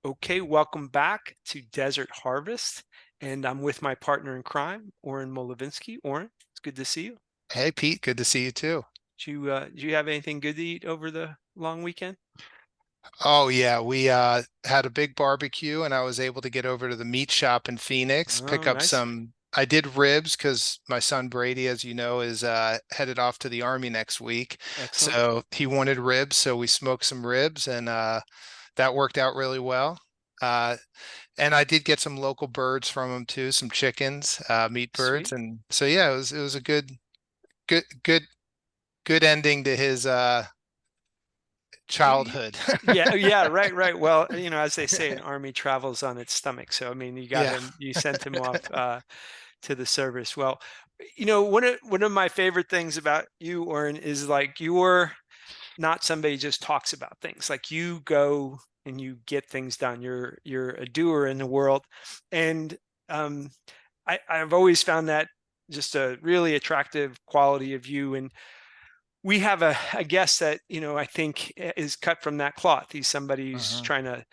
Okay, welcome back to Desert Harvest, and I'm with my partner in crime, Oren Molovinsky. Oren, it's good to see you. Hey Pete, good to see you too. Did you have anything good to eat over the long weekend? Oh yeah, we had a big barbecue and I was able to get over to the meat shop in Phoenix, pick Oh, up nice. some I did ribs because my son Brady, as you know, is headed off to the Army next week. Excellent. So he wanted ribs, so we smoked some ribs and that worked out really well. Uh and I did get some local birds from him too, some chickens, meat birds. Sweet. And so yeah, it was a good good good ending to his Y- childhood. Yeah, yeah, right, right. Well, as they say, an army travels on its stomach. So, I mean, Yeah. you sent him off to the service. Well, one of my favorite things about you, Oren, is like you're not somebody who just talks about things. Like you go and you get things done. You're a doer in the world, and um, I've always found that just a really attractive quality of you. And we have a guest that I think is cut from that cloth. He's somebody who's Uh-huh. trying to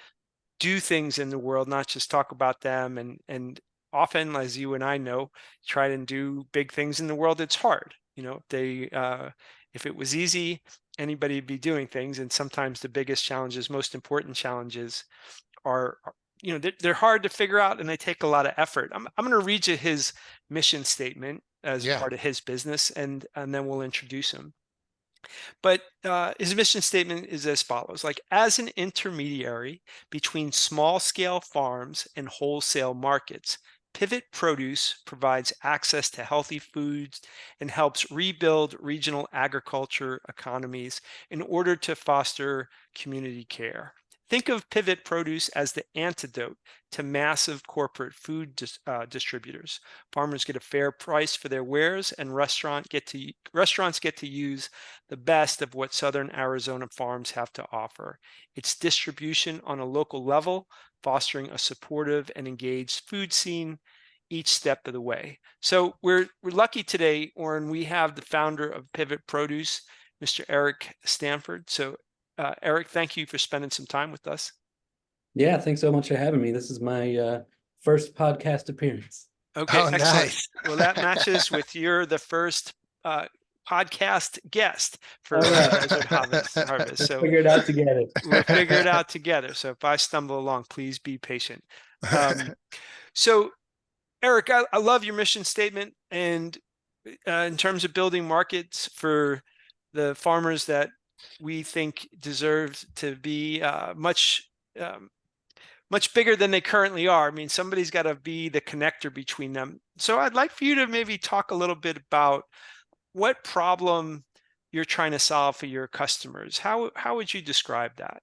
do things in the world, not just talk about them. And often, as you and I know, try and do big things in the world. It's hard. If it was easy, anybody would be doing things. And sometimes the biggest challenges, most important challenges, they're hard to figure out and they take a lot of effort. I'm going to read you his mission statement as Yeah. part of his business, and then we'll introduce him. But his mission statement is as follows: like, as an intermediary between small scale farms and wholesale markets, Pivot Produce provides access to healthy foods and helps rebuild regional agriculture economies in order to foster community care. Think of Pivot Produce as the antidote to massive corporate food distributors. Farmers get a fair price for their wares, and restaurants get to use the best of what Southern Arizona farms have to offer. It's distribution on a local level, fostering a supportive and engaged food scene each step of the way. So we're lucky today, Oren. We have the founder of Pivot Produce, Mr. Erik Stanford. So, Erik, thank you for spending some time with us. Yeah, thanks so much for having me. This is my first podcast appearance. Okay, Oh, excellent. nice. Well, that matches with you're the first podcast guest All for right, Desert Harvest. let's So figure it out together. we'll figure it out together. So if I stumble along, please be patient. Um, so, Erik, I love your mission statement, and in terms of building markets for the farmers that we think deserve to be um, much bigger than they currently are. I mean, somebody's got to be the connector between them. So I'd like for you to maybe talk a little bit about what problem you're trying to solve for your customers. How would you describe that?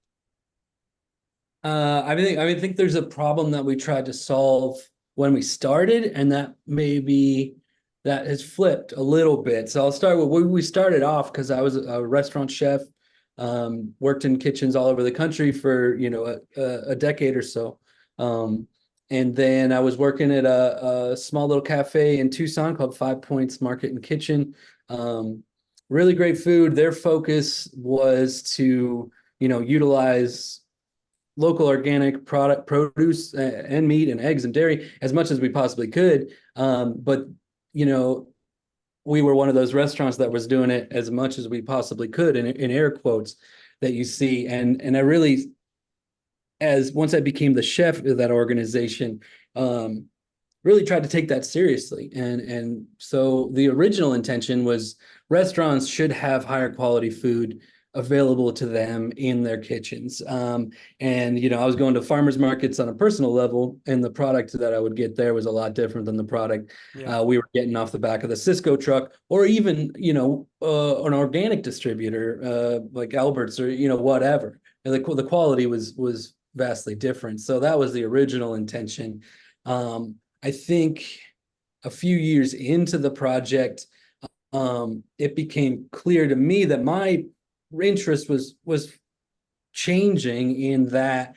I think there's a problem that we tried to solve when we started, and that maybe that has flipped a little bit. So I'll start with where we started off because I was a restaurant chef, worked in kitchens all over the country for a decade or so. Um, and then I was working at a small little cafe in Tucson called Five Points Market and Kitchen. Um, really great food. Their focus was to utilize local organic product produce and meat and eggs and dairy as much as we possibly could. But you know, we were one of those restaurants that was doing it as much as we possibly could in air quotes that you see. And I really, as once I became the chef of that organization, really tried to take that seriously. And so the original intention was restaurants should have higher quality food available to them in their kitchens. And I was going to farmers markets on a personal level, and the product that I would get there was a lot different than the product Yeah, we were getting off the back of the Cisco truck, or even an organic distributor like Alberts or whatever. And the quality was vastly different. So that was the original intention. I think a few years into the project, it became clear to me that my interest was changing in that,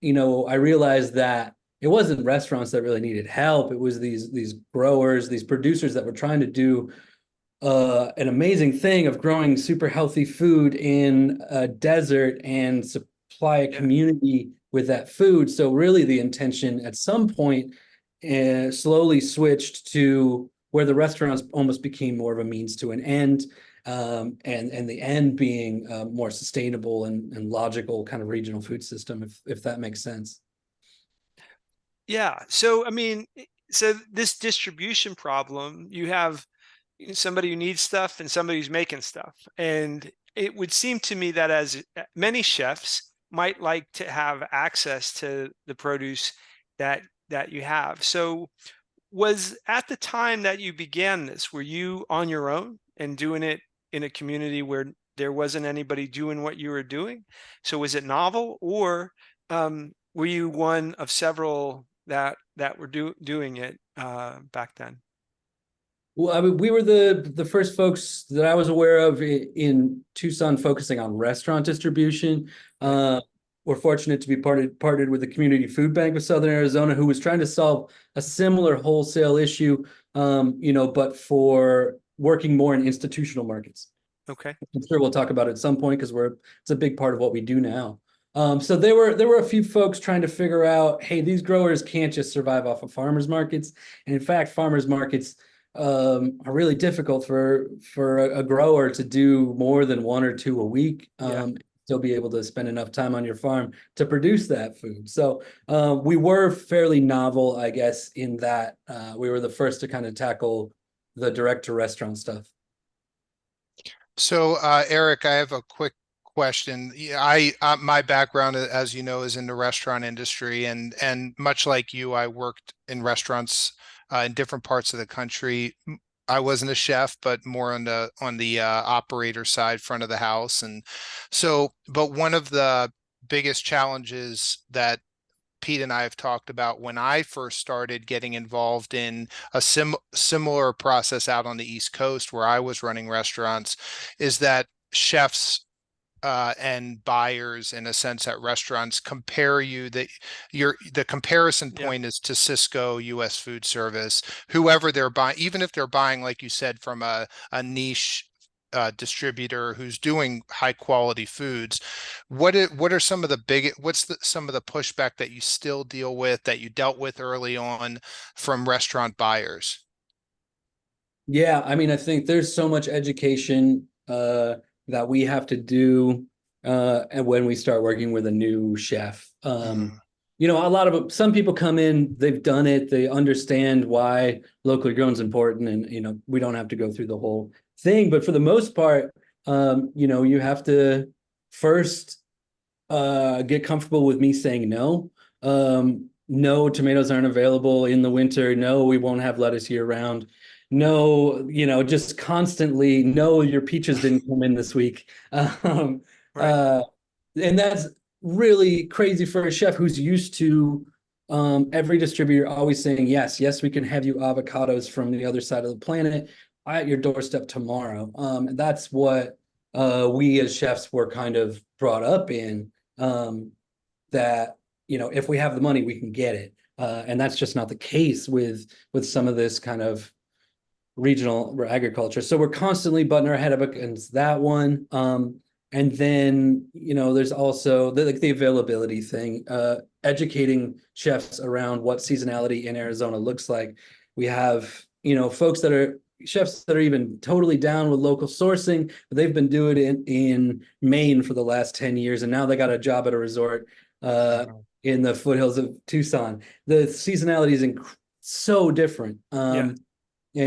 I realized that it wasn't restaurants that really needed help. It was these growers, these producers that were trying to do an amazing thing of growing super healthy food in a desert and supply a yeah, community with that food. So really the intention at some point slowly switched to where the restaurants almost became more of a means to an end, and the end being more sustainable and logical kind of regional food system, if that makes sense. Yeah. So, I mean, so this distribution problem, you have somebody who needs stuff and somebody who's making stuff. And it would seem to me that as many chefs might like to have access to the produce that you have. So, was at the time that you began this, were you on your own and doing it in a community where there wasn't anybody doing what you were doing? So was it novel, or were you one of several that were doing it back then? Well, I mean, we were the first folks that I was aware of in Tucson focusing on restaurant distribution. We're fortunate to be partnered with the Community Food Bank of Southern Arizona, who was trying to solve a similar wholesale issue, but for working more in institutional markets. Okay. I'm sure we'll talk about it at some point because it's a big part of what we do now. So there were a few folks trying to figure out, hey, these growers can't just survive off of farmers markets. And in fact, farmers markets are really difficult for a grower to do more than one or two a week. Still be able to spend enough time on your farm to produce that food. So we were fairly novel, I guess, in that we were the first to kind of tackle the direct to restaurant stuff. So, Erik, I have a quick question. My background, as you know, is in the restaurant industry, and much like you, I worked in restaurants in different parts of the country. I wasn't a chef, but more on the operator side, front of the house, and so. But one of the biggest challenges that Pete and I have talked about when I first started getting involved in a similar process out on the East Coast where I was running restaurants is that chefs and buyers, in a sense, at restaurants compare you that the comparison point is to Cisco, US Food Service, whoever they're buying, even if they're buying, like you said, from a niche distributor who's doing high quality foods. What are some of the some of the pushback that you still deal with, that you dealt with early on from restaurant buyers? Yeah, I mean, I think there's so much education that we have to do and when we start working with a new chef. A lot of some people come in, they've done it, they understand why locally grown is important, and we don't have to go through the whole thing. But for the most part, you have to first get comfortable with me saying no. No, tomatoes aren't available in the winter. No, we won't have lettuce year round. No, just constantly, no, your peaches didn't come in this week. And that's really crazy for a chef who's used to every distributor always saying, yes, we can have you avocados from the other side of the planet at your doorstep tomorrow. And that's what we as chefs were kind of brought up in, that, if we have the money, we can get it. And that's just not the case with some of this kind of regional agriculture. So we're constantly butting our head up against that one. And then, there's also the availability thing, educating chefs around what seasonality in Arizona looks like. We have, chefs that are even totally down with local sourcing, but they've been doing it in Maine for the last 10 years. And now they got a job at a resort in the foothills of Tucson. The seasonality is so different. And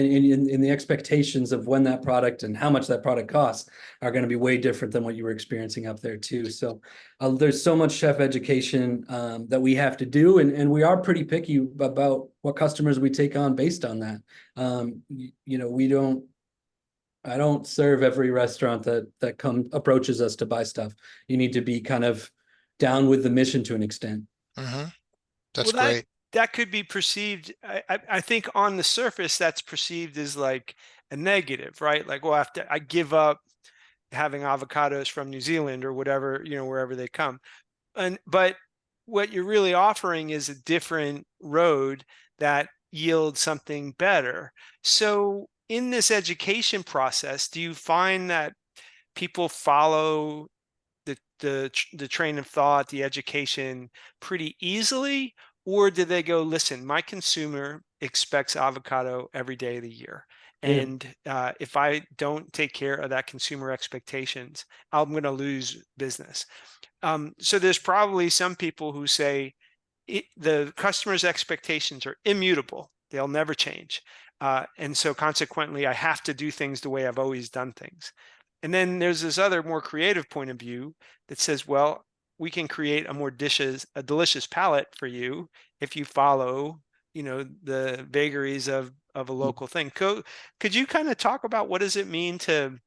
in the expectations of when that product and how much that product costs are going to be way different than what you were experiencing up there too. So there's so much chef education that we have to do, and we are pretty picky about what customers we take on based on that. I don't serve every restaurant that approaches us to buy stuff. You need to be kind of down with the mission to an extent. That's great. That could be perceived. I think on the surface, that's perceived as like a negative, right? Like, well, after I give up having avocados from New Zealand or whatever, wherever they come. But what you're really offering is a different road that yields something better. So in this education process, do you find that people follow the train of thought, the education pretty easily, or did they go, listen, my consumer expects avocado every day of the year, Yeah. and if I don't take care of that consumer expectations, I'm going to lose business. So there's probably some people who say the customer's expectations are immutable; they'll never change, and so consequently, I have to do things the way I've always done things. And then there's this other more creative point of view that says, well, we can create a delicious palate for you if you follow, the vagaries of a local thing. Could you kind of talk about what does it mean to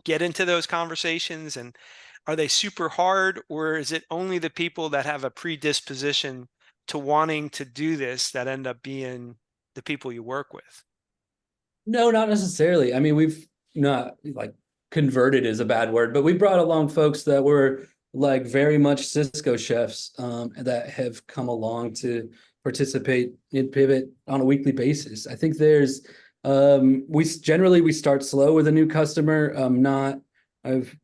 get into those conversations, and are they super hard, or is it only the people that have a predisposition to wanting to do this that end up being the people you work with? No, not necessarily. I mean, we've not like converted is a bad word, but we brought along folks that were like very much Cisco chefs that have come along to participate in Pivot on a weekly basis. I think there's we start slow with a new customer. Not I've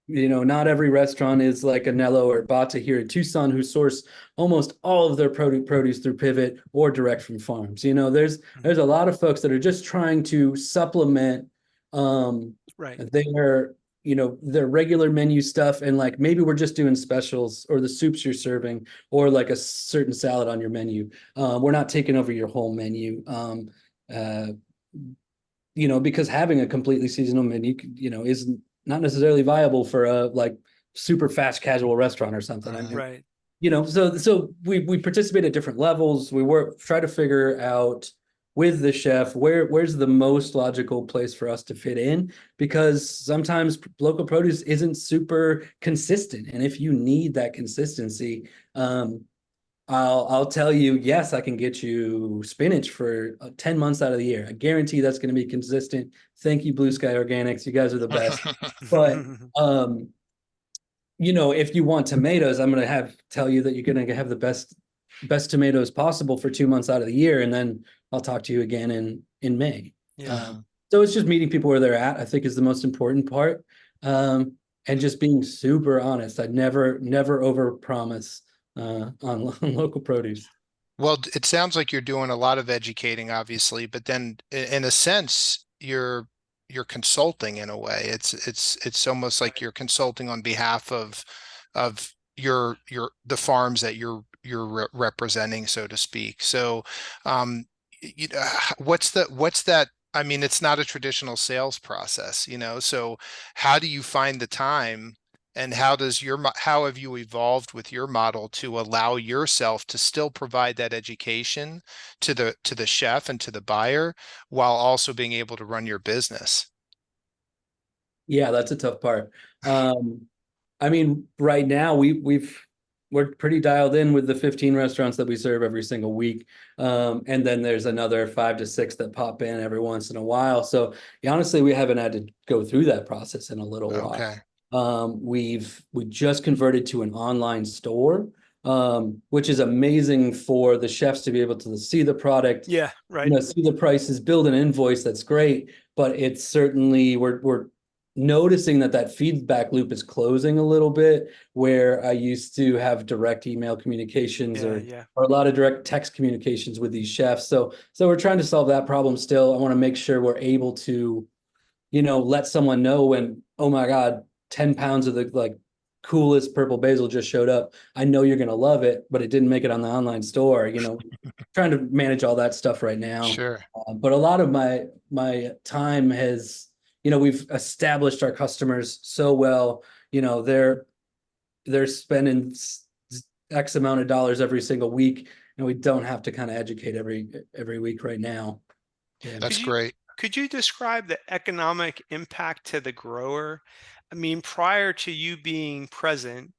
not every restaurant is like a Nello or Bata here in Tucson who source almost all of their produce through Pivot or direct from farms. There's a lot of folks that are just trying to supplement Right. their regular menu stuff, and like maybe we're just doing specials or the soups you're serving or like a certain salad on your menu. We're not taking over your whole menu. Uh, because having a completely seasonal menu, is not necessarily viable for a like super fast casual restaurant or something. I mean, Right. so we participate at different levels. We try to figure out with the chef where's the most logical place for us to fit in, because sometimes local produce isn't super consistent, and if you need that consistency, I'll tell you, yes, I can get you spinach for 10 months out of the year. I guarantee that's going to be consistent. Thank you, Blue Sky Organics. You guys are the best. But if you want tomatoes, I'm going to tell you that you're going to have the best tomatoes possible for 2 months out of the year, and then I'll talk to you again in May. Yeah. So it's just meeting people where they're at, I think, is the most important part, and just being super honest. I'd never overpromise on local produce. Well, it sounds like you're doing a lot of educating, obviously, but then in a sense, you're consulting in a way. It's almost like you're consulting on behalf of the farms that you're representing, so to speak. So, what's that? I mean, it's not a traditional sales process, so how do you find the time? And how have you evolved with your model to allow yourself to still provide that education to the chef and to the buyer while also being able to run your business? Yeah, that's a tough part. I mean, right now we're pretty dialed in with the 15 restaurants that we serve every single week. And then there's another 5 to 6 that pop in every once in a while. So honestly, we haven't had to go through that process in a little while. Okay. We just converted to an online store, which is amazing for the chefs to be able to see the product, Yeah. Right. see the prices, build an invoice. That's great, but it's certainly we're noticing that feedback loop is closing a little bit, where I used to have direct email communications Yeah. or a lot of direct text communications with these chefs. So we're trying to solve that problem still. I want to make sure we're able to, let someone know when, oh my God, 10 pounds of the like coolest purple basil just showed up. I know you're going to love it, but it didn't make it on the online store, trying to manage all that stuff right now. Sure. But a lot of my time has, we've established our customers so well, they're spending X amount of dollars every single week, and we don't have to kind of educate every week right now. Yeah. That's great. Could you describe the economic impact to the grower? I mean, prior to you being present,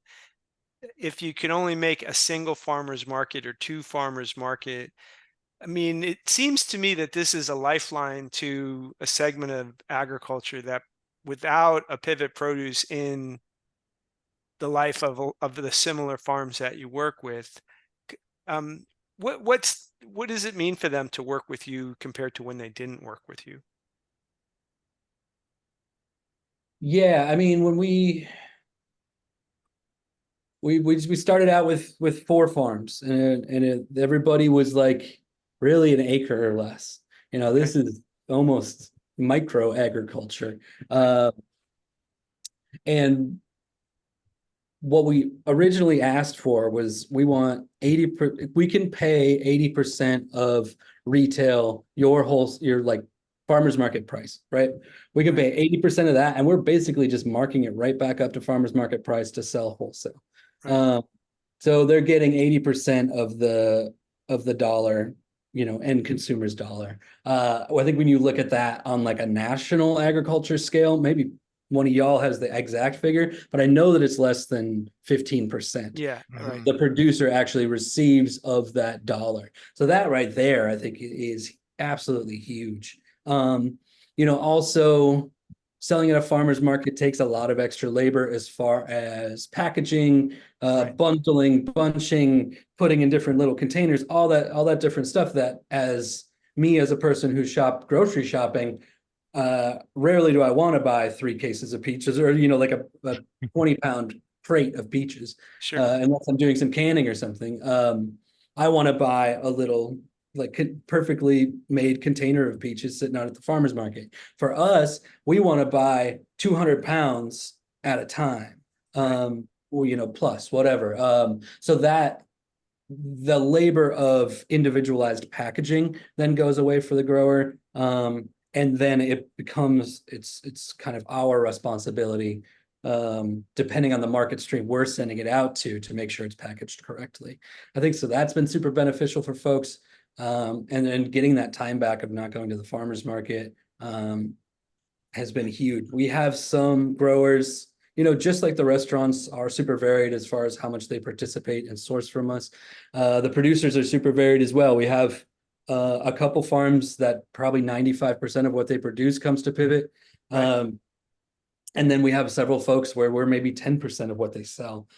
if you could only make a single farmer's market or two farmers market, I mean, it seems to me that this is a lifeline to a segment of agriculture that without a pivot produce in the life of the similar farms that you work with, um, what does it mean for them to work with you compared to when they didn't work with you? Yeah, I mean, when we started out with 4 farms, and everybody was like really an acre or less. This is almost micro agriculture. And what we originally asked for was we want we can pay 80% of retail, your like farmer's market price, right? We can pay 80% of that, and we're basically just marking it right back up to farmer's market price to sell wholesale. Right. So they're getting 80% of the dollar, end consumer's dollar. I think when you look at that on like a national agriculture scale, maybe one of y'all has the exact figure, but I know that it's less than 15%. Yeah, right. The producer actually receives of that dollar. So that right there, I think is absolutely huge. Also selling at a farmer's market takes a lot of extra labor as far as packaging, bundling, bunching, putting in different little containers, all that different stuff that as a person who grocery shopping, rarely do I want to buy 3 cases of peaches or, like a 20-pound crate of peaches, Sure. unless I'm doing some canning or something. I want to buy a little like perfectly made container of peaches sitting out at the farmer's market. For us, we want to buy 200 pounds at a time, plus whatever. So that the labor of individualized packaging then goes away for the grower. And then it becomes, it's kind of our responsibility, depending on the market stream we're sending it out to make sure it's packaged correctly. I think so that's been super beneficial for folks. And then getting that time back of not going to the farmer's market has been huge. We have some growers, just like the restaurants are super varied as far as how much they participate and source from us. The producers are super varied as well. We have a couple farms that probably 95% of what they produce comes to Pivot. And then we have several folks where we're maybe 10% of what they sell.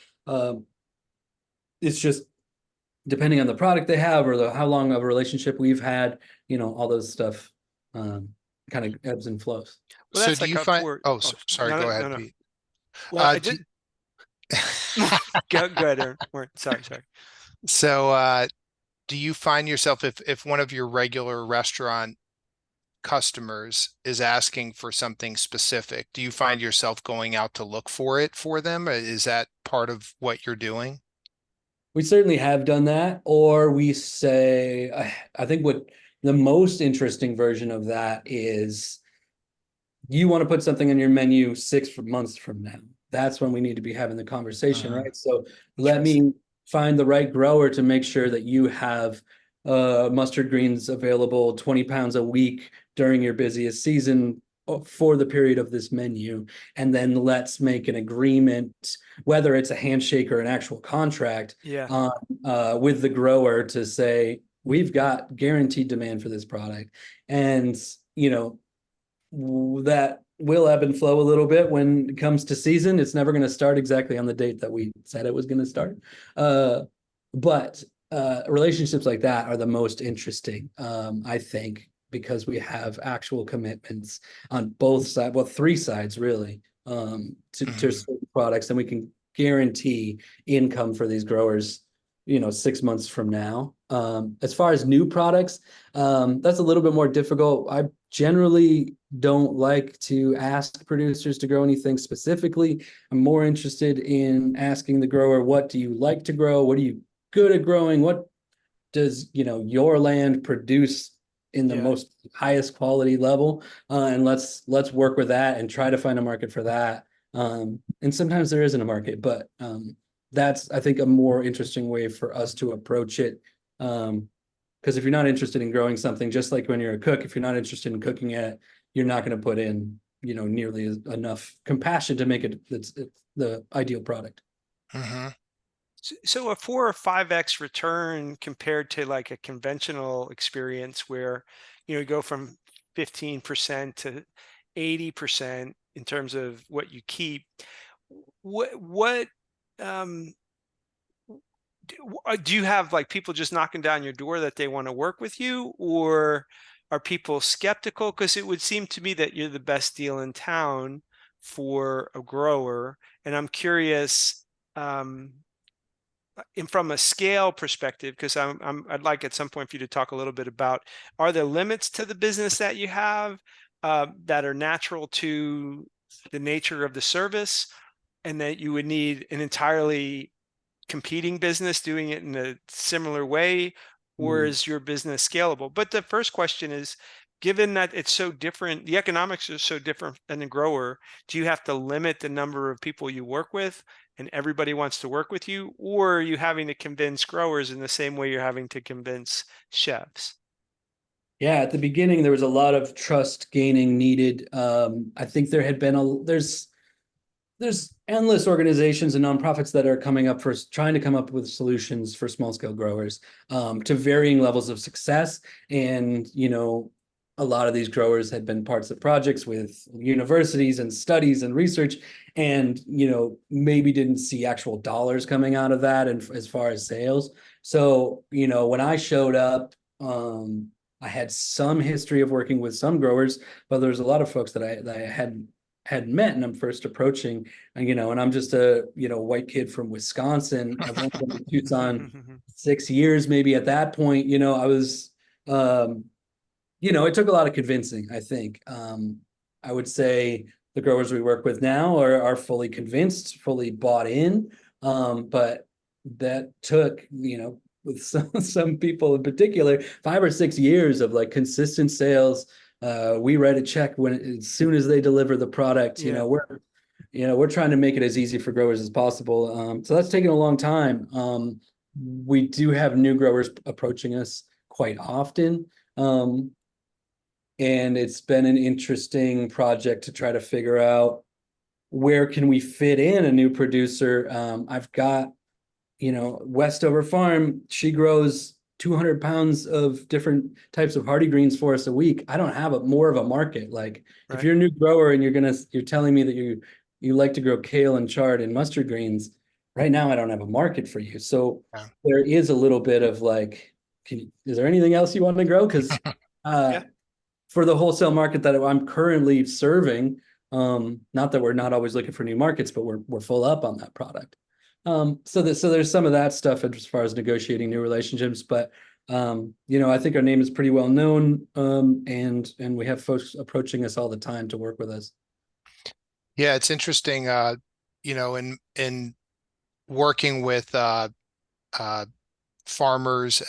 It's just depending on the product they have or how long of a relationship we've had, all those stuff kind of ebbs and flows. Well, So that's do like you find, sorry, no, go no, ahead, no. Pete. Well, I did. Go ahead, Oren. Sorry. So do you find yourself, if one of your regular restaurant customers is asking for something specific, do you find yourself going out to look for it for them? Is that part of what you're doing? We certainly have done that, or we say, I think what the most interesting version of that is you want to put something on your menu 6 months from now. That's when we need to be having the conversation, right? So let me find the right grower to make sure that you have mustard greens available 20 pounds a week during your busiest season for the period of this menu. And then let's make an agreement, whether it's a handshake or an actual contract, with the grower to say, we've got guaranteed demand for this product. And, that will ebb and flow a little bit when it comes to season. It's never going to start exactly on the date that we said it was going to start. But relationships like that are the most interesting, I think, because we have actual commitments on both sides, well, 3 sides really, to certain products, and we can guarantee income for these growers, 6 months from now. As far as new products, that's a little bit more difficult. I generally don't like to ask producers to grow anything specifically. I'm more interested in asking the grower, what do you like to grow? What are you good at growing? What does, your land produce in the most highest quality level? And let's work with that and try to find a market for that. And sometimes there isn't a market, but that's, I think, a more interesting way for us to approach it. Because if you're not interested in growing something, just like when you're a cook, if you're not interested in cooking it, you're not going to put in, nearly enough compassion to make it it's the ideal product. So a 4 or 5x return compared to like a conventional experience where, you go from 15% to 80% in terms of what you keep. What do you have, like, people just knocking down your door that they want to work with you, or are people skeptical? Because it would seem to me that you're the best deal in town for a grower, and I'm curious, and from a scale perspective, because I'd like at some point for you to talk a little bit about, are there limits to the business that you have that are natural to the nature of the service, and that you would need an entirely competing business doing it in a similar way, or Mm. is your business scalable? But the first question is, given that it's so different, the economics are so different than a grower, do you have to limit the number of people you work with and everybody wants to work with you, or are you having to convince growers in the same way you're having to convince chefs? Yeah, at the beginning there was a lot of trust gaining needed. I think there had been there's endless organizations and nonprofits that are coming up for trying to come up with solutions for small scale growers, to varying levels of success. And a lot of these growers had been parts of projects with universities and studies and research, and maybe didn't see actual dollars coming out of that, and as far as sales. So when I showed up, I had some history of working with some growers, but there's a lot of folks that I had met, and I'm first approaching, and I'm just a white kid from Wisconsin. I've only been in Tucson 6 years, maybe. At that point, I was, it took a lot of convincing, I think. I would say the growers we work with now are fully convinced, fully bought in, but that took, with some people in particular, 5 or 6 years of like consistent sales. We write a check as soon as they deliver the product. Yeah. We're trying to make it as easy for growers as possible. So that's taken a long time. We do have new growers approaching us quite often. And it's been an interesting project to try to figure out where can we fit in a new producer. I've got, Westover Farm, she grows 200 pounds of different types of hardy greens for us a week. I don't have more of a market. Like, if you're a new grower and you're telling me that you like to grow kale and chard and mustard greens, right now I don't have a market for you. So there is a little bit of like, is there anything else you want to grow? Because Yeah. for the wholesale market that I'm currently serving, not that we're not always looking for new markets, but we're full up on that product. So there's some of that stuff as far as negotiating new relationships, but I think our name is pretty well known, and we have folks approaching us all the time to work with us. Yeah, it's interesting, in working with farmers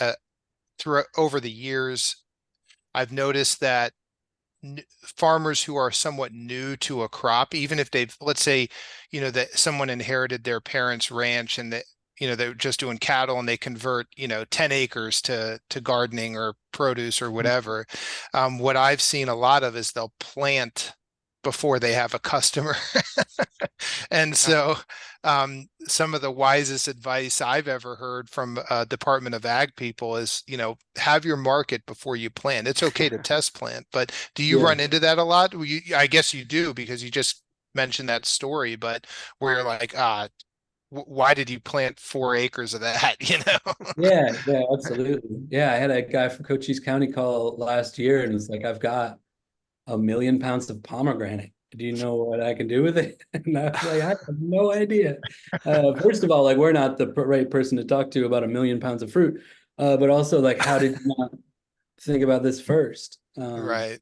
through over the years, I've noticed that farmers who are somewhat new to a crop, even if they've, let's say, that someone inherited their parents' ranch and that, they're just doing cattle and they convert, 10 acres to gardening or produce or whatever. What I've seen a lot of is they'll plant before they have a customer. And so some of the wisest advice I've ever heard from Department of Ag people is, have your market before you plant. It's okay to test plant, but do you run into that a lot? I guess you do, because you just mentioned that story, but where you're like, why did you plant 4 acres of that? Yeah, absolutely. Yeah, I had a guy from Cochise County call last year and was like, I've got 1,000,000 pounds of pomegranate. Do you know what I can do with it? And I was like, I have no idea. First of all, like, we're not the right person to talk to about 1,000,000 pounds of fruit. But also, like, how did you not think about this first? Right.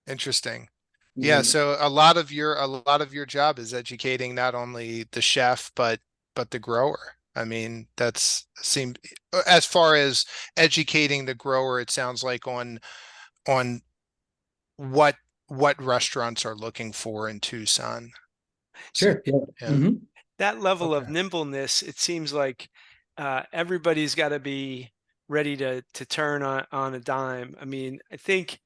Interesting. Yeah, And so a lot of your job is educating not only the chef but the grower. I mean, as far as educating the grower, it sounds like on what restaurants are looking for in Tucson. So, sure, yeah. yeah. That level of Okay. nimbleness, it seems like everybody's got to be ready to turn on a dime. I mean, I think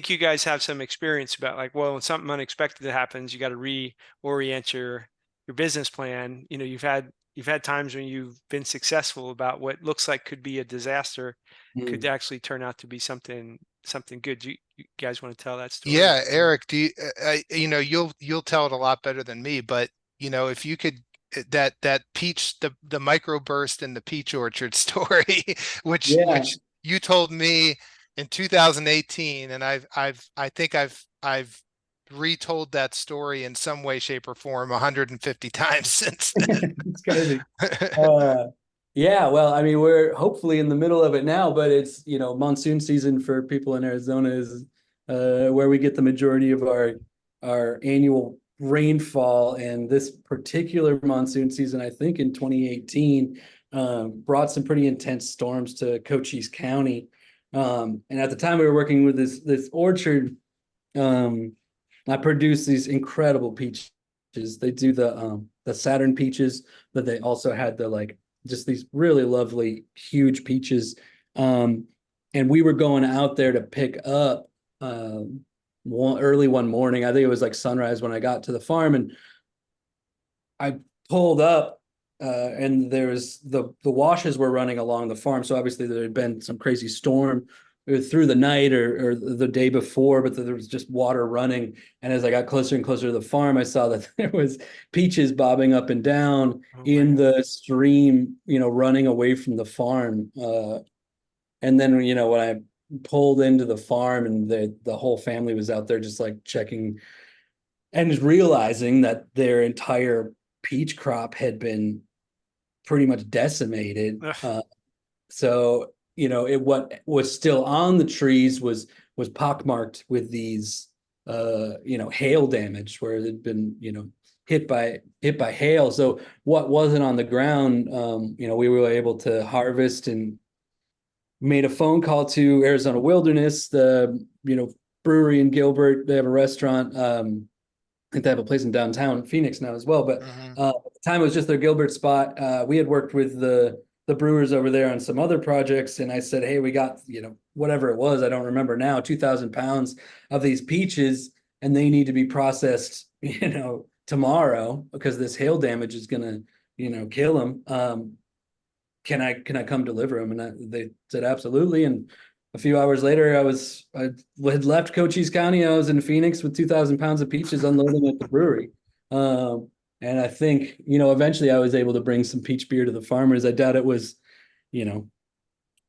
you guys have some experience about, like, well, when something unexpected happens, you got to reorient your business plan. You've had times when you've been successful about what looks like could be a disaster, could Mm. actually turn out to be something good. You guys want to tell that story? Yeah, Eric, do you, you'll tell it a lot better than me, but if you could, that peach, the microburst in the peach orchard story, Yeah. which you told me in 2018, and I think I've retold that story in some way, shape, or form 150 times since then. It's crazy. Yeah, well, I mean, we're hopefully in the middle of it now, but it's, monsoon season for people in Arizona is where we get the majority of our annual rainfall. And this particular monsoon season, I think in 2018, brought some pretty intense storms to Cochise County. And at the time we were working with this orchard, um, I produced these incredible peaches. They do the Saturn peaches, but they also had the like just these really lovely huge peaches. Um, and we were going out there to pick up early one morning. I think it was like sunrise when I got to the farm, and I pulled up, and there was the washes were running along the farm. So obviously there had been some crazy storm through the night or the day before, but there was just water running. And as I got closer and closer to the farm, I saw that there was peaches bobbing up and down Oh my in God. the stream, running away from the farm. And then, when I pulled into the farm and the whole family was out there just like checking and just realizing that their entire peach crop had been pretty much decimated. Ugh, So what was still on the trees was pockmarked with these hail damage where it had been hit by hail. So what wasn't on the ground, we were able to harvest and made a phone call to Arizona Wilderness, the brewery in Gilbert. They have a restaurant. I think they have a place in downtown Phoenix now as well. But Mhm. at the time, it was just their Gilbert spot. We had worked with the brewers over there on some other projects, and I said, "Hey, we got whatever it was, I don't remember now, 2,000 pounds of these peaches, and they need to be processed, tomorrow because this hail damage is gonna, kill them. Can I come deliver them?" And they said absolutely. And a few hours later, I had left Cochise County. I was in Phoenix with 2,000 pounds of peaches unloading at the brewery. And I think eventually I was able to bring some peach beer to the farmers. I doubt it was, you know,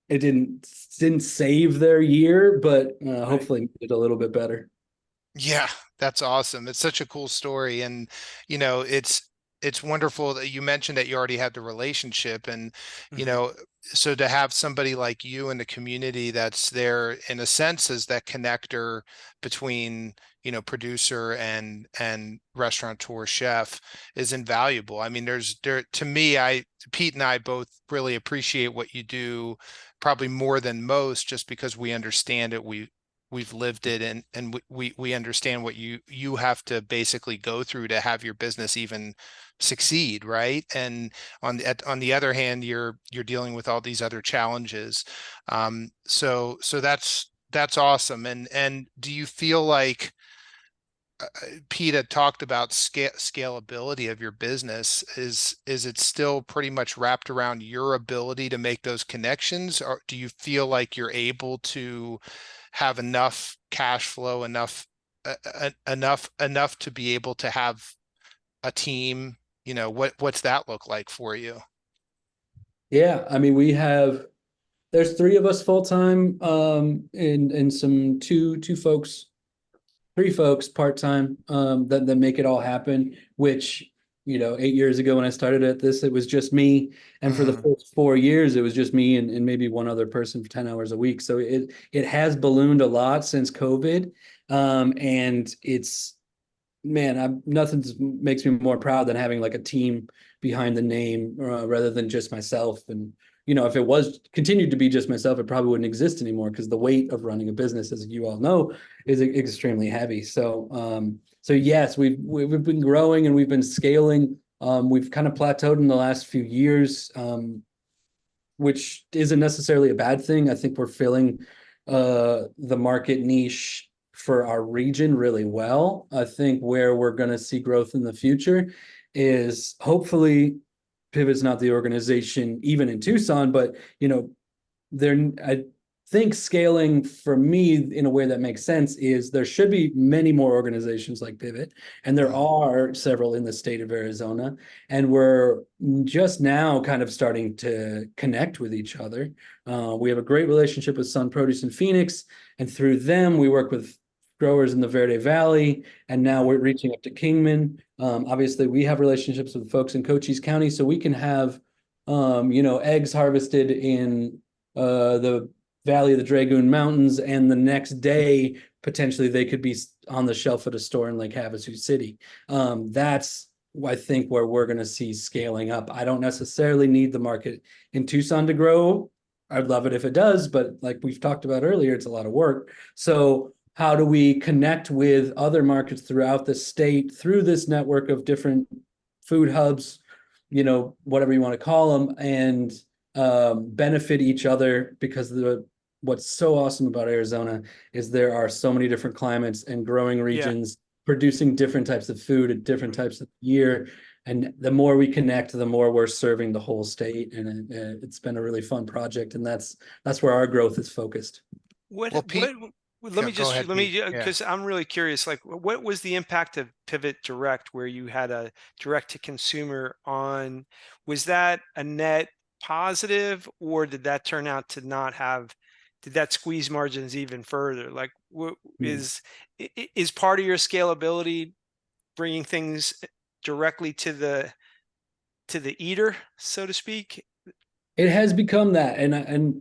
it didn't save their year, but right. hopefully made it a little bit better. Yeah, that's awesome. It's such a cool story. And, it's wonderful that you mentioned that you already had the relationship and, you Mhm. know, so to have somebody like you in the community that's there in a sense as that connector between, producer and restaurateur chef is invaluable. I mean, to me, Pete and I both really appreciate what you do probably more than most just because we understand it. We've lived it and we understand what you have to basically go through to have your business even succeed, right? And on the other hand, you're dealing with all these other challenges. So that's awesome. And do you feel like Pete had talked about scalability of your business? Is it still pretty much wrapped around your ability to make those connections, or do you feel like you're able to have enough cash flow, enough to be able to have a team? What's that look like for you? Yeah, I mean, there's three of us full time, and some two folks, three folks part time, that make it all happen. Which 8 years ago when I started at this, it was just me, and for the Mhm. first 4 years, it was just me and maybe one other person for 10 hours a week. So it has ballooned a lot since COVID, and it's man, nothing makes me more proud than having like a team behind the name, rather than just myself. And if it was continued to be just myself, it probably wouldn't exist anymore because the weight of running a business, as you all know, is extremely heavy. So yes, we've been growing and we've been scaling. We've kind of plateaued in the last few years, which isn't necessarily a bad thing. I think we're filling the market niche for our region really well. I think where we're going to see growth in the future is hopefully Pivot's not the organization even in Tucson, but I think scaling for me in a way that makes sense is there should be many more organizations like Pivot, and there Mhm. are several in the state of Arizona, and we're just now kind of starting to connect with each other. We have a great relationship with Sun Produce in Phoenix, and through them we work with growers in the Verde Valley, and now we're reaching up to Kingman. Obviously, we have relationships with folks in Cochise County, so we can have eggs harvested in the Valley of the Dragoon Mountains, and the next day potentially they could be on the shelf at a store in Lake Havasu City. That's I think where we're going to see scaling up. I don't necessarily need the market in Tucson to grow. I'd love it if it does, but like we've talked about earlier, it's a lot of work. So how do we connect with other markets throughout the state through this network of different food hubs, whatever you want to call them, and benefit each other? Because what's so awesome about Arizona is there are so many different climates and growing regions producing different types of food at different types of year. And the more we connect, the more we're serving the whole state. And it's been a really fun project. And that's where our growth is focused. Well, Pete, Let me go ahead, Pete. Yeah. because I'm really curious, like what was the impact of Pivot Direct, where you had a direct to consumer on, was that a net positive, or did that turn out to not have, did that squeeze margins even further? Like what is part of your scalability bringing things directly to the eater, so to speak? It has become that. And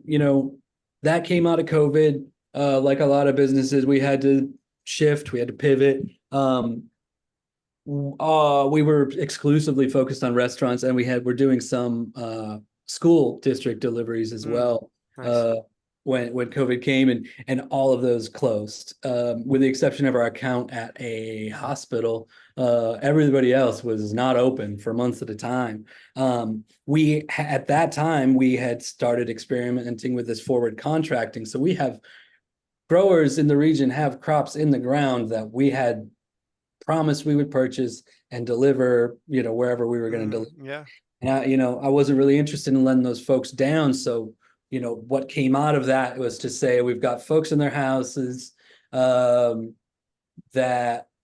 that came out of COVID. Like a lot of businesses, we had to shift, we had to pivot. We were exclusively focused on restaurants, and we're doing some school district deliveries as well. Nice. When COVID came, and all of those closed, with the exception of our account at a hospital. Everybody else was not open for months at a time. At that time we had started experimenting with this forward contracting. So we have growers in the region have crops in the ground that we had promised we would purchase and deliver, wherever we were going to deliver. Yeah. And I wasn't really interested in letting those folks down. So, what came out of that was to say, we've got folks in their houses that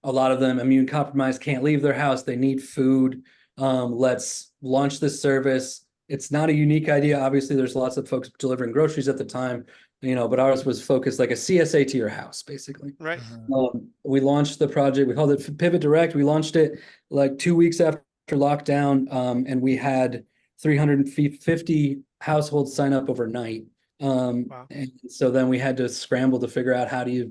a lot of them immune compromised, can't leave their house. They need food. Let's launch this service. It's not a unique idea. Obviously, there's lots of folks delivering groceries at the time, but ours was focused like a CSA to your house, basically. Right. We launched the project. We called it Pivot Direct. We launched it like 2 weeks after lockdown, and we had 350 households sign up overnight. Wow. And so then we had to scramble to figure out how do you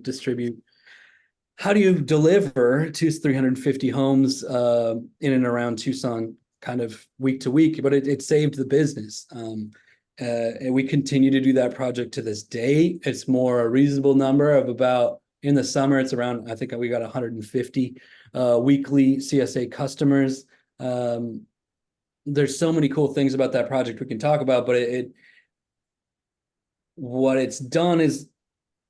deliver to 350 homes in and around Tucson, kind of week to week, but it saved the business. And we continue to do that project to this day. It's more a reasonable number of about, in the summer, it's around, I think we got 150 weekly CSA customers. There's so many cool things about that project we can talk about, but what it's done is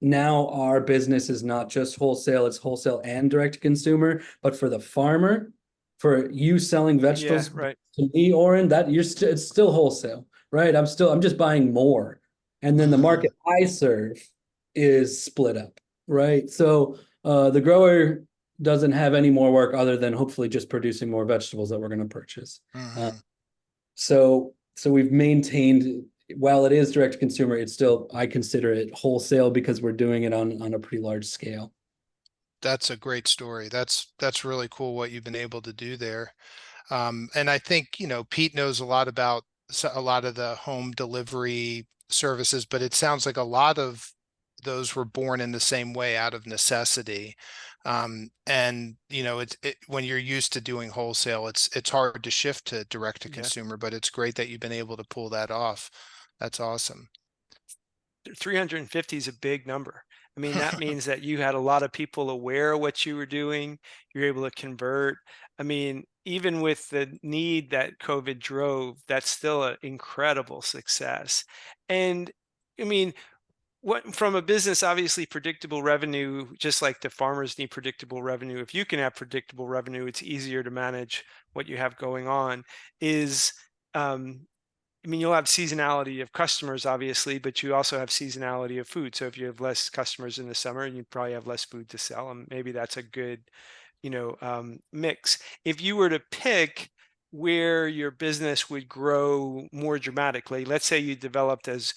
now our business is not just wholesale, it's wholesale and direct to consumer. But for the farmer, for you selling vegetables to me, Oren, it's still wholesale, right? I'm just buying more. And then the market I serve is split up, right? So the grower doesn't have any more work other than hopefully just producing more vegetables that we're going to purchase. So we've maintained, while it is direct to consumer, it's still, I consider it wholesale because we're doing it on a pretty large scale. That's a great story. That's really cool what you've been able to do there. And I think, Pete knows a lot about a lot of the home delivery services, but it sounds like a lot of those were born in the same way out of necessity. And when you're used to doing wholesale, it's hard to shift to direct to consumer, but it's great that you've been able to pull that off. That's awesome. 350 is a big number. I mean, that means that you had a lot of people aware of what you were doing. You're able to convert. I mean, even with the need that COVID drove, that's still an incredible success. And I mean, from a business, obviously predictable revenue, just like the farmers need predictable revenue. If you can have predictable revenue, it's easier to manage what you have going on. I mean, you'll have seasonality of customers, obviously, but you also have seasonality of food. So if you have less customers in the summer, you probably have less food to sell, and maybe that's a good, mix. If you were to pick where your business would grow more dramatically, let's say you developed as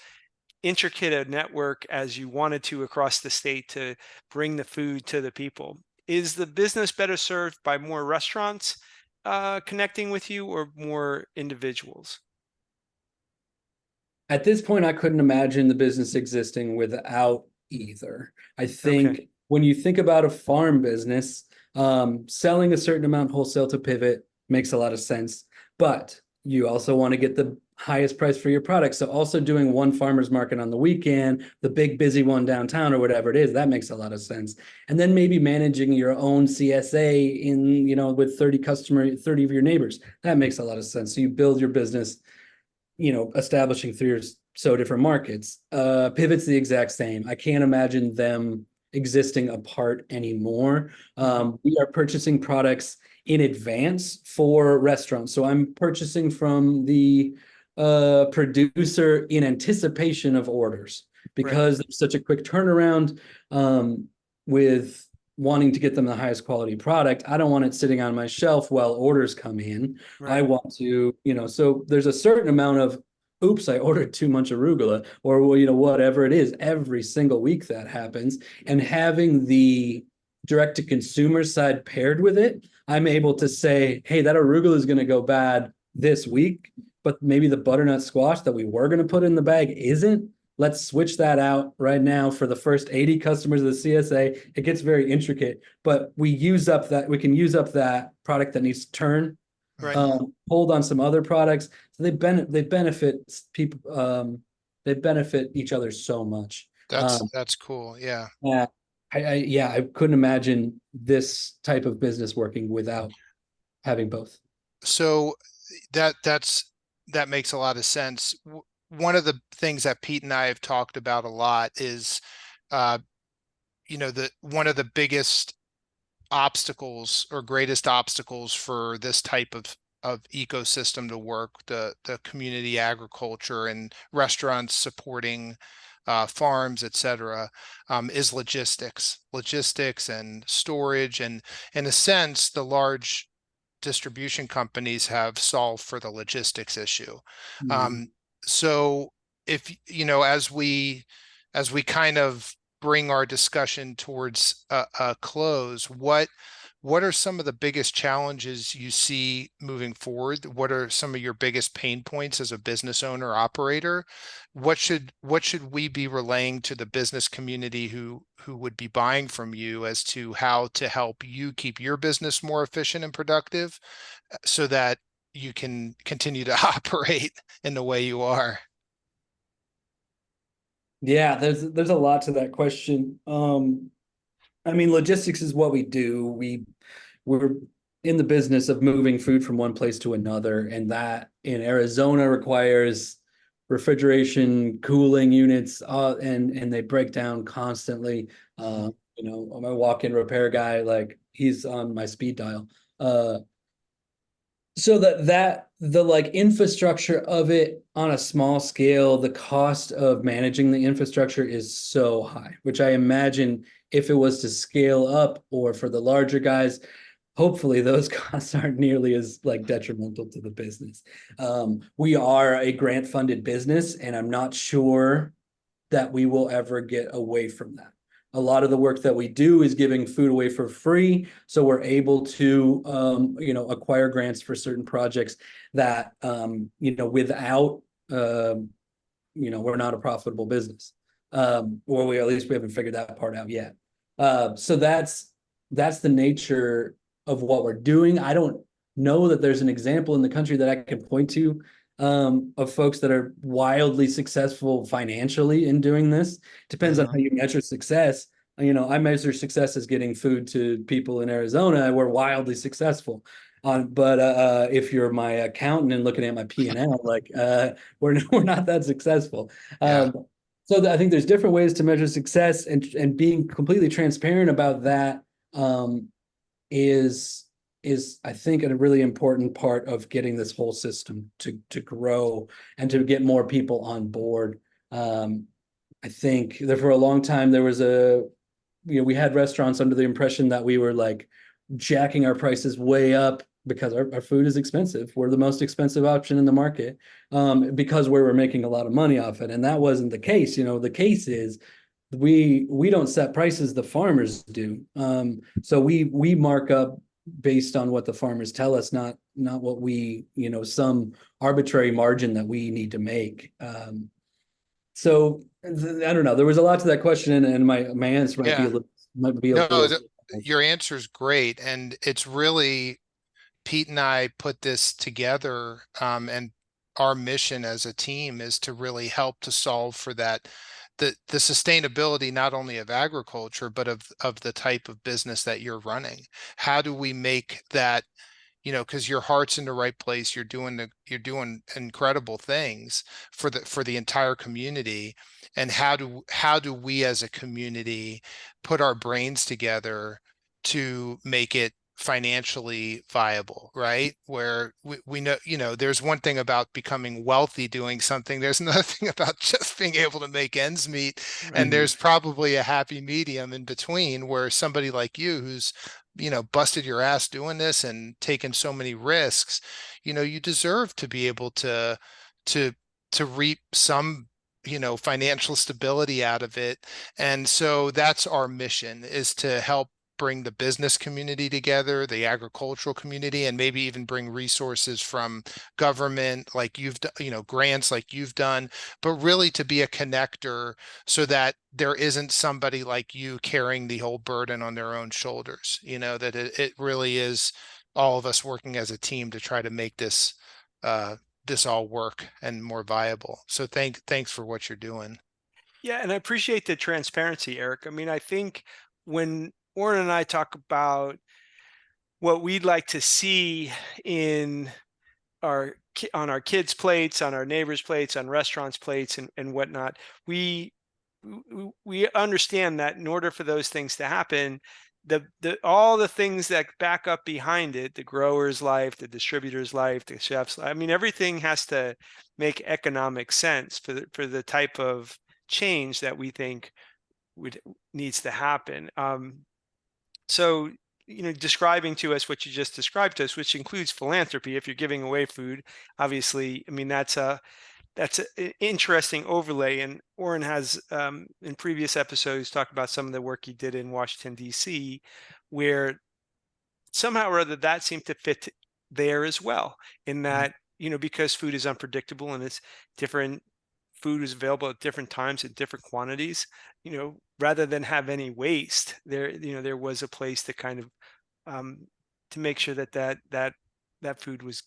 intricate a network as you wanted to across the state to bring the food to the people, is the business better served by more restaurants connecting with you or more individuals? At this point, I couldn't imagine the business existing without either. I Okay. think when you think about a farm business, selling a certain amount wholesale to pivot makes a lot of sense, but you also want to get the highest price for your product. So also doing one farmer's market on the weekend, the big busy one downtown or whatever it is, that makes a lot of sense. And then maybe managing your own CSA in, with 30 of your neighbors, that makes a lot of sense. So you build your business, establishing 3 or so different markets. Pivot's the exact same. I can't imagine them existing apart anymore. We are purchasing products in advance for restaurants. So I'm purchasing from the producer in anticipation of orders Right. because there's such a quick turnaround with wanting to get them the highest quality product. I don't want it sitting on my shelf while orders come in. I Right. want to, so there's a certain amount of, oops, I ordered too much arugula, or whatever it is. Every single week that happens, and having the direct to consumer side paired with it, I'm able to say, hey, that arugula is going to go bad this week, but maybe the butternut squash that we were going to put in the bag isn't. Let's switch that out right now for the first 80 customers of the CSA. It gets very intricate, but we can use up that product that needs to turn, Right. hold on some other products. So they benefit people. They benefit each other so much. That's cool. Yeah. Yeah, I couldn't imagine this type of business working without having both. So that makes a lot of sense. One of the things that Pete and I have talked about a lot is, one of the biggest obstacles or greatest obstacles for this type of ecosystem to work, the community agriculture and restaurants supporting farms, etc., is logistics and storage. And in a sense, the large distribution companies have solved for the logistics issue. Mhm. So if, as we kind of bring our discussion towards a close, what are some of the biggest challenges you see moving forward? What are some of your biggest pain points as a business owner operator? What should we be relaying to the business community who would be buying from you as to how to help you keep your business more efficient and productive so that you can continue to operate in the way you are? Yeah, there's a lot to that question. I mean, logistics is what we do. We're in the business of moving food from one place to another, and that in Arizona requires refrigeration, cooling units, and they break down constantly. My walk-in repair guy, like he's on my speed dial. So that the like infrastructure of it on a small scale, the cost of managing the infrastructure is so high, which I imagine if it was to scale up or for the larger guys, hopefully those costs aren't nearly as like detrimental to the business. We are a grant funded business, and I'm not sure that we will ever get away from that. A lot of the work that we do is giving food away for free, so we're able to, acquire grants for certain projects that, without, we're not a profitable business, or we at least we haven't figured that part out yet. So that's the nature of what we're doing. I don't know that there's an example in the country that I can point to of folks that are wildly successful financially in doing this. Depends on how you measure success. I measure success as getting food to people in Arizona. We're wildly successful. But if you're my accountant and looking at my P&L, like we're not that successful. Yeah. So I think there's different ways to measure success, and being completely transparent about that is I think a really important part of getting this whole system to grow and to get more people on board. I think that for a long time there was we had restaurants under the impression that we were like jacking our prices way up because our food is expensive. We're the most expensive option in the market because we were making a lot of money off it. And that wasn't the case. The case is we don't set prices, the farmers do. So we mark up based on what the farmers tell us, not what we, some arbitrary margin that we need to make. So I don't know. There was a lot to that question, and my answer might be a Yeah. little No, little. your answer is great. And it's really, Pete and I put this together, and our mission as a team is to really help to solve for that, the sustainability not only of agriculture, but of the type of business that you're running. How do we make that, because your heart's in the right place, you're doing incredible things for the entire community. And how do we as a community put our brains together to make it financially viable, right? Where we know, there's one thing about becoming wealthy doing something, there's another thing about just being able to make ends meet. And Mhm. there's probably a happy medium in between, where somebody like you who's busted your ass doing this and taken so many risks, you deserve to be able to to reap some, financial stability out of it. And so that's our mission, is to help bring the business community together, the agricultural community, and maybe even bring resources from government like you've done, grants like you've done, but really to be a connector, so that there isn't somebody like you carrying the whole burden on their own shoulders, that it really is all of us working as a team to try to make this all work and more viable. So thanks for what you're doing. Yeah, and I appreciate the transparency, Eric. I mean, I think when Oren and I talk about what we'd like to see in on our kids' plates, on our neighbors' plates, on restaurants' plates, and whatnot, we we understand that in order for those things to happen, the all the things that back up behind it, the grower's life, the distributor's life, the chef's life, I mean, everything has to make economic sense for the type of change that we think would needs to happen. So, describing to us what you just described to us, which includes philanthropy, if you're giving away food, obviously, I mean, that's an interesting overlay. And Oren has, in previous episodes, talked about some of the work he did in Washington, D.C., where somehow or other that seemed to fit there as well, in Mhm. that, because food is unpredictable and it's different, food is available at different times in different quantities, rather than have any waste, there was a place to kind of, um, to make sure that food was,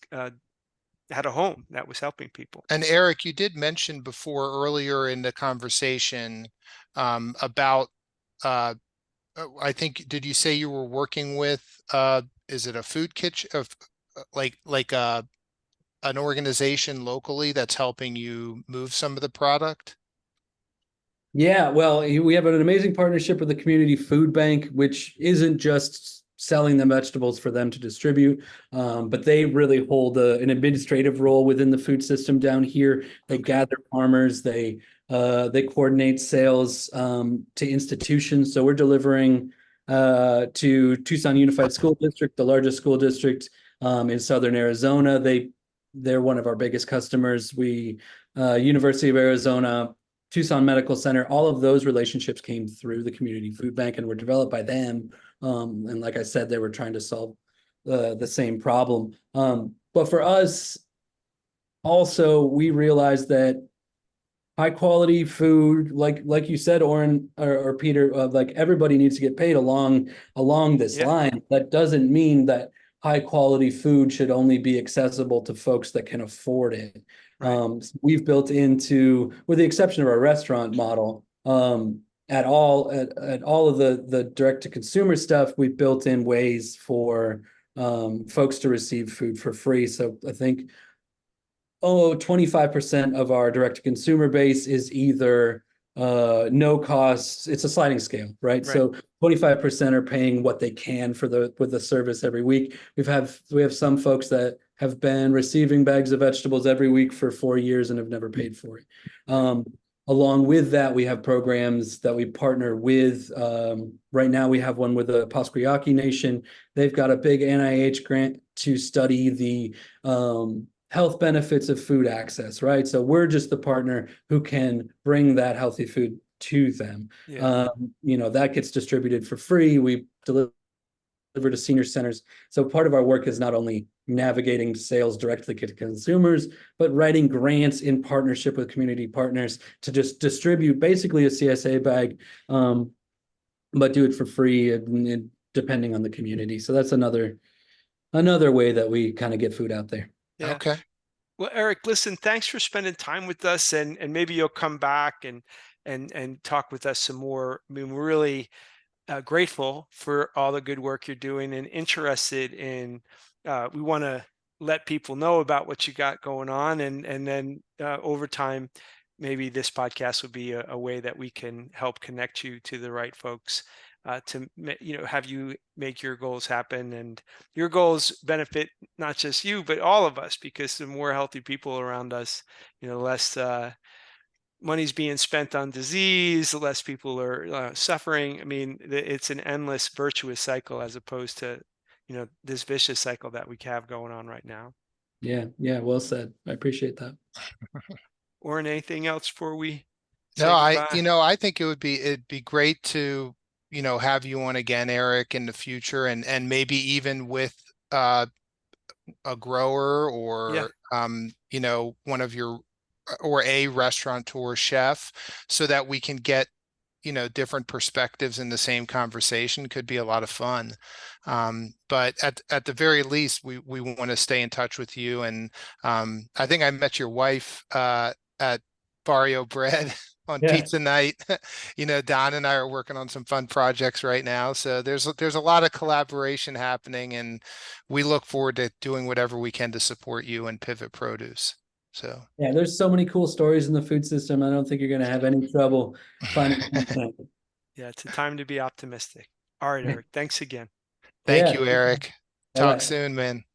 had a home that was helping people. And Eric, you did mention before earlier in the conversation, about, uh, I think, did you say you were working with, is it a food kitchen of, like an organization locally that's helping you move some of the product? Yeah, well, we have an amazing partnership with the community food bank, which isn't just selling them vegetables for them to distribute, but they really hold an administrative role within the food system down here. They Okay. gather farmers, they coordinate sales to institutions. So we're delivering to Tucson Unified School District, the largest school district in southern Arizona. They're one of our biggest customers. University of Arizona, Tucson Medical Center, all of those relationships came through the community food bank and were developed by them. And like I said, they were trying to solve the same problem. But for us, also, we realized that high quality food, like you said, Oren or Peter, like everybody needs to get paid along this Yeah. line. That doesn't mean that high quality food should only be accessible to folks that can afford it. Right. We've built into, with the exception of our restaurant model, at all of the direct to consumer stuff, we've built in ways for folks to receive food for free. So I think 25% of our direct to consumer base is either no cost. It's a sliding scale, right? Right. So 25% are paying what they can for the service every week. We have some folks that have been receiving bags of vegetables every week for 4 years and have never paid for it. Right. Along with that, we have programs that we partner with. Right now, we have one with the Pasquayaki Nation. They've got a big NIH grant to study the health benefits of food access, right? So we're just the partner who can bring that healthy food to them. Yeah. That gets distributed for free. We deliver to senior centers. So part of our work is not only navigating sales directly to consumers, but writing grants in partnership with community partners to just distribute basically a CSA bag, but do it for free and depending on the community. So that's another way that we kind of get food out there. Yeah. Okay. Well, Erik, listen, thanks for spending time with us, and maybe you'll come back and talk with us some more. I mean, we're really grateful for all the good work you're doing and interested in. We want to let people know about what you got going on, and then over time, maybe this podcast will be a way that we can help connect you to the right folks to have you make your goals happen, and your goals benefit not just you but all of us, because the more healthy people around us, less money's being spent on disease, less people are suffering. I mean, it's an endless virtuous cycle as opposed to this vicious cycle that we have going on right now. Yeah, well said. I appreciate that. Oren, anything else before we No, say goodbye? I think it'd be great to, have you on again, Erik, in the future, and maybe even with a grower Yeah. or one of your, or a restaurateur chef, so that we can get different perspectives in the same conversation. Could be a lot of fun. But at the very least, we want to stay in touch with you. And I think I met your wife at Barrio Bread on Yeah. pizza night. Don and I are working on some fun projects right now. So there's a lot of collaboration happening, and we look forward to doing whatever we can to support you and Pivot Produce. So Yeah, there's so many cool stories in the food system. I don't think you're going to have any trouble finding content. Yeah, it's a time to be optimistic. All right, Erik, thanks again. thank Yeah. you, Erik. Talk Bye-bye. soon, man.